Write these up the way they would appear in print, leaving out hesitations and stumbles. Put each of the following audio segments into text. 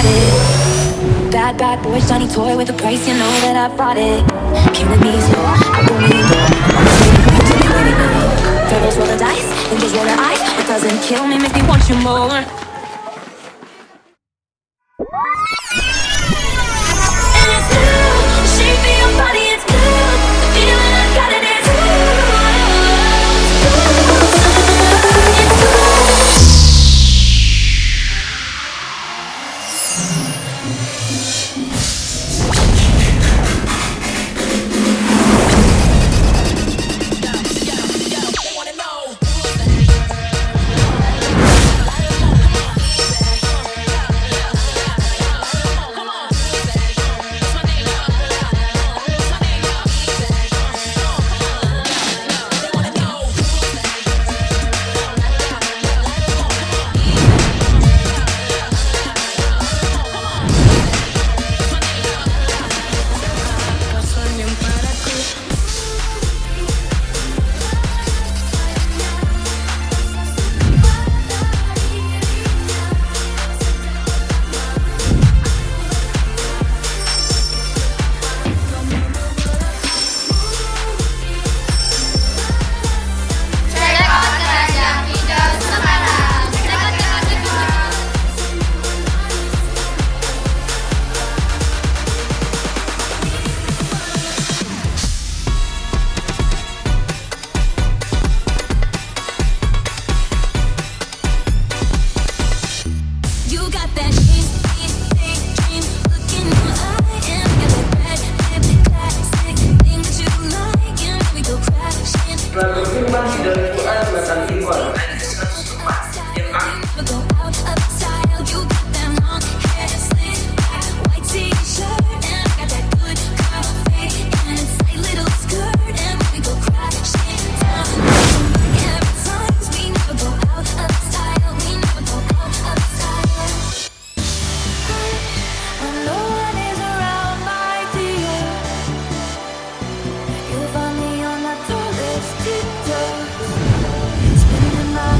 got it. Bad, bad boy, shiny toy with a price, you know that I bought it. Killing me slow, I won't even go. To be winning now. Devils roll the dice, angels roll their eyes. What doesn't kill me makes me want you more. And it's new, the shape of your body, it's new. The feeling I got it is new. Spinning my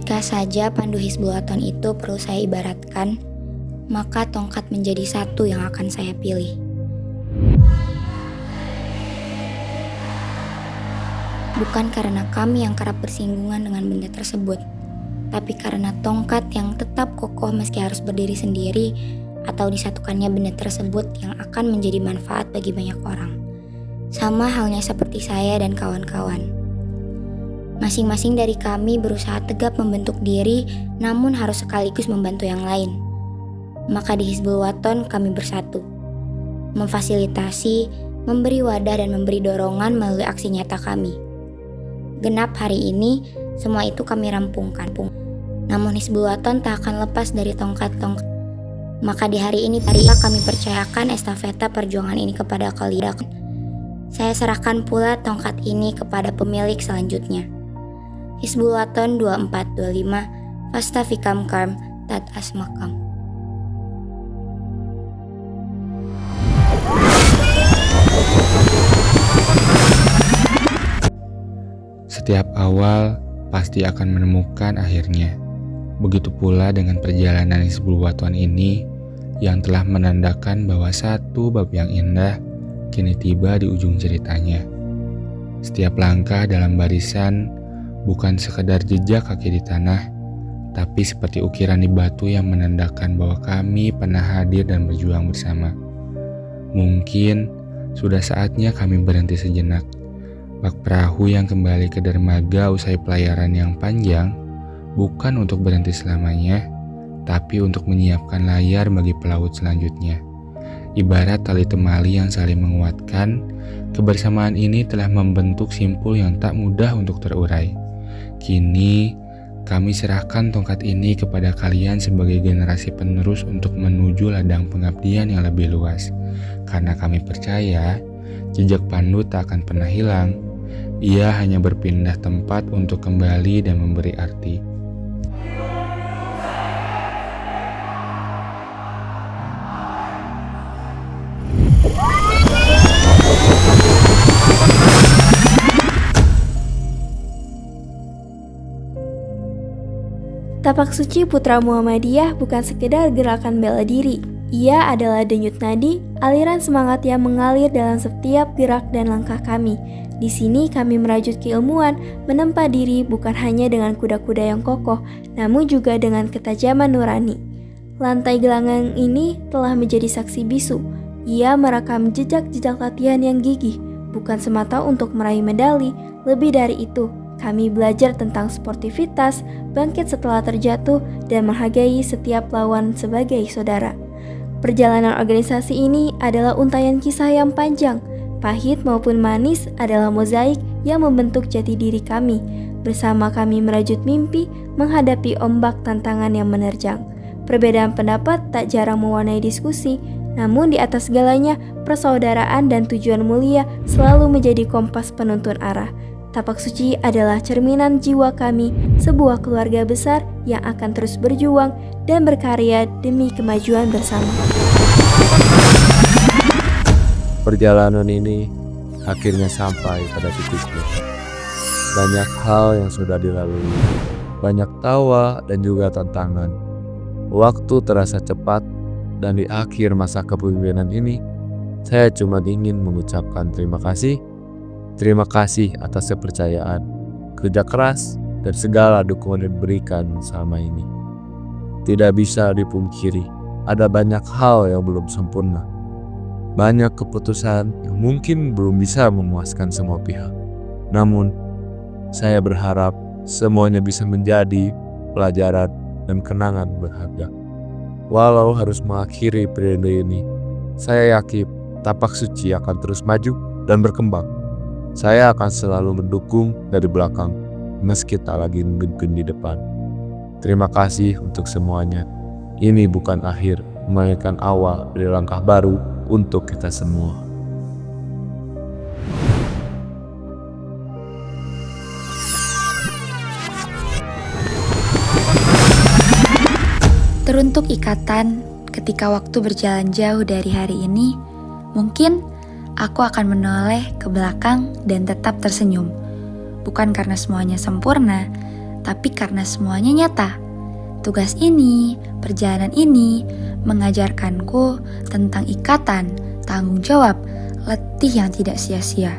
Jika saja pandu Hizbul-Waton itu perlu saya ibaratkan, maka tongkat menjadi satu yang akan saya pilih. Bukan karena kami yang kerap bersinggungan dengan benda tersebut, tapi karena tongkat yang tetap kokoh meski harus berdiri sendiri, atau disatukannya benda tersebut yang akan menjadi manfaat bagi banyak orang. Sama halnya seperti saya dan kawan-kawan. Masing-masing dari kami berusaha tegap membentuk diri, namun harus sekaligus membantu yang lain. Maka di Hizbul-Waton kami bersatu, memfasilitasi, memberi wadah dan memberi dorongan melalui aksi nyata kami. Genap hari ini, semua itu kami rampungkan. Namun Hizbul-Waton tak akan lepas dari tongkat-tongkat. Maka di hari ini kami percayakan estafeta perjuangan ini kepada kalian. Saya serahkan pula tongkat ini kepada pemilik selanjutnya. Hizbul-Waton 2425 Fastafikam Karm Tat Asmakam. Setiap awal pasti akan menemukan akhirnya. Begitu pula dengan perjalanan Hizbul-Waton ini yang telah menandakan bahwa satu bab yang indah kini tiba di ujung ceritanya. Setiap langkah dalam barisan bukan sekadar jejak kaki di tanah, tapi seperti ukiran di batu yang menandakan bahwa kami pernah hadir dan berjuang bersama. Mungkin sudah saatnya kami berhenti sejenak. Bak perahu yang kembali ke dermaga usai pelayaran yang panjang, bukan untuk berhenti selamanya, tapi untuk menyiapkan layar bagi pelaut selanjutnya. Ibarat tali temali yang saling menguatkan, kebersamaan ini telah membentuk simpul yang tak mudah untuk terurai. Kini, kami serahkan tongkat ini kepada kalian sebagai generasi penerus untuk menuju ladang pengabdian yang lebih luas. Karena kami percaya, jejak pandu tak akan pernah hilang. Ia hanya berpindah tempat untuk kembali dan memberi arti. Tapak Suci Putra Muhammadiyah bukan sekedar gerakan bela diri. Ia adalah denyut nadi, aliran semangat yang mengalir dalam setiap gerak dan langkah kami. Di sini kami merajut keilmuan, menempa diri bukan hanya dengan kuda-kuda yang kokoh, namun juga dengan ketajaman nurani. Lantai gelanggang ini telah menjadi saksi bisu. Ia merekam jejak-jejak latihan yang gigih, bukan semata untuk meraih medali. Lebih dari itu, kami belajar tentang sportivitas, bangkit setelah terjatuh, dan menghargai setiap lawan sebagai saudara. Perjalanan organisasi ini adalah untayan kisah yang panjang. Pahit maupun manis adalah mozaik yang membentuk jati diri kami. Bersama kami merajut mimpi, menghadapi ombak tantangan yang menerjang. Perbedaan pendapat tak jarang mewarnai diskusi, namun di atas segalanya, persaudaraan dan tujuan mulia selalu menjadi kompas penuntun arah. Tapak Suci adalah cerminan jiwa kami, sebuah keluarga besar yang akan terus berjuang dan berkarya demi kemajuan bersama. Perjalanan ini akhirnya sampai pada titiknya. Banyak hal yang sudah dilalui, banyak tawa dan juga tantangan. Waktu terasa cepat dan di akhir masa kepemimpinan ini, saya cuma ingin mengucapkan terima kasih. Terima kasih atas kepercayaan, kerja keras, dan segala dukungan yang diberikan selama ini. Tidak bisa dipungkiri, ada banyak hal yang belum sempurna. Banyak keputusan yang mungkin belum bisa memuaskan semua pihak. Namun, saya berharap semuanya bisa menjadi pelajaran dan kenangan berharga. Walau harus mengakhiri periode ini, saya yakin Tapak Suci akan terus maju dan berkembang. Saya akan selalu mendukung dari belakang, meski tak lagi memimpin di depan. Terima kasih untuk semuanya. Ini bukan akhir, melainkan awal dari langkah baru untuk kita semua. Teruntuk ikatan, ketika waktu berjalan jauh dari hari ini, mungkin aku akan menoleh ke belakang dan tetap tersenyum. Bukan karena semuanya sempurna, tapi karena semuanya nyata. Tugas ini, perjalanan ini, mengajarkanku tentang ikatan, tanggung jawab, letih yang tidak sia-sia,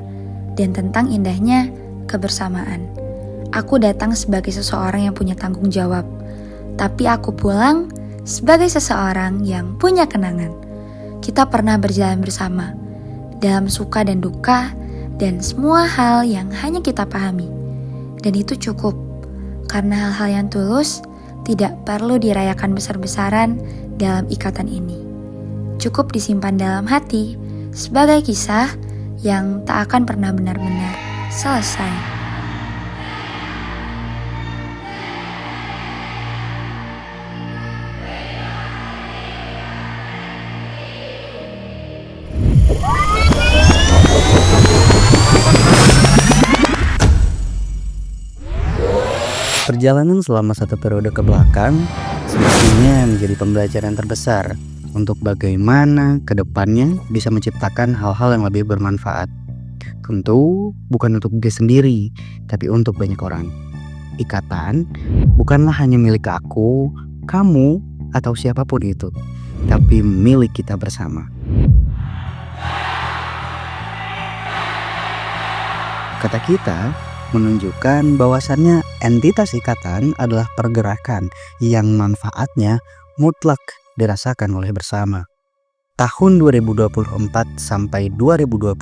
dan tentang indahnya kebersamaan. Aku datang sebagai seseorang yang punya tanggung jawab, tapi aku pulang sebagai seseorang yang punya kenangan. Kita pernah berjalan bersama, dalam suka dan duka, dan semua hal yang hanya kita pahami. Dan itu cukup, karena hal-hal yang tulus tidak perlu dirayakan besar-besaran dalam ikatan ini. Cukup disimpan dalam hati sebagai kisah yang tak akan pernah benar-benar selesai. Perjalanan selama satu periode ke belakang sepertinya menjadi pembelajaran terbesar untuk bagaimana kedepannya bisa menciptakan hal-hal yang lebih bermanfaat. Tentu bukan untuk diri sendiri, tapi untuk banyak orang. Ikatan bukanlah hanya milik aku, kamu, atau siapapun itu, tapi milik kita bersama. Kata kita menunjukkan bahwasannya entitas ikatan adalah pergerakan yang manfaatnya mutlak dirasakan oleh bersama. Tahun 2024 sampai 2025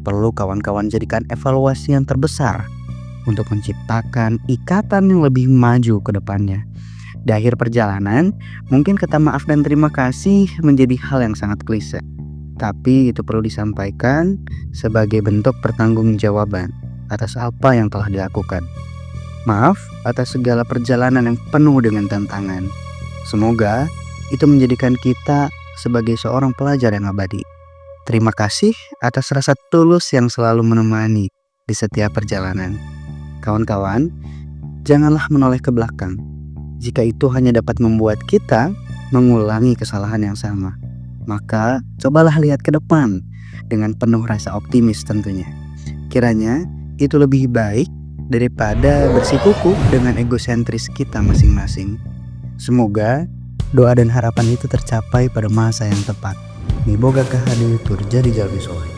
perlu kawan-kawan jadikan evaluasi yang terbesar untuk menciptakan ikatan yang lebih maju ke depannya. Di akhir perjalanan, mungkin kata maaf dan terima kasih menjadi hal yang sangat klise. Tapi itu perlu disampaikan sebagai bentuk pertanggungjawaban atas apa yang telah dilakukan. Maaf atas segala perjalanan yang penuh dengan tantangan. Semoga itu menjadikan kita sebagai seorang pelajar yang abadi. Terima kasih atas rasa tulus yang selalu menemani di setiap perjalanan. Kawan-kawan, janganlah menoleh ke belakang jika itu hanya dapat membuat kita mengulangi kesalahan yang sama. Maka cobalah lihat ke depan dengan penuh rasa optimis tentunya. Kiranya itu lebih baik daripada bersikukuh dengan egosentris kita masing-masing. Semoga doa dan harapan itu tercapai pada masa yang tepat. Niboga kahadi turja di jalmi sore.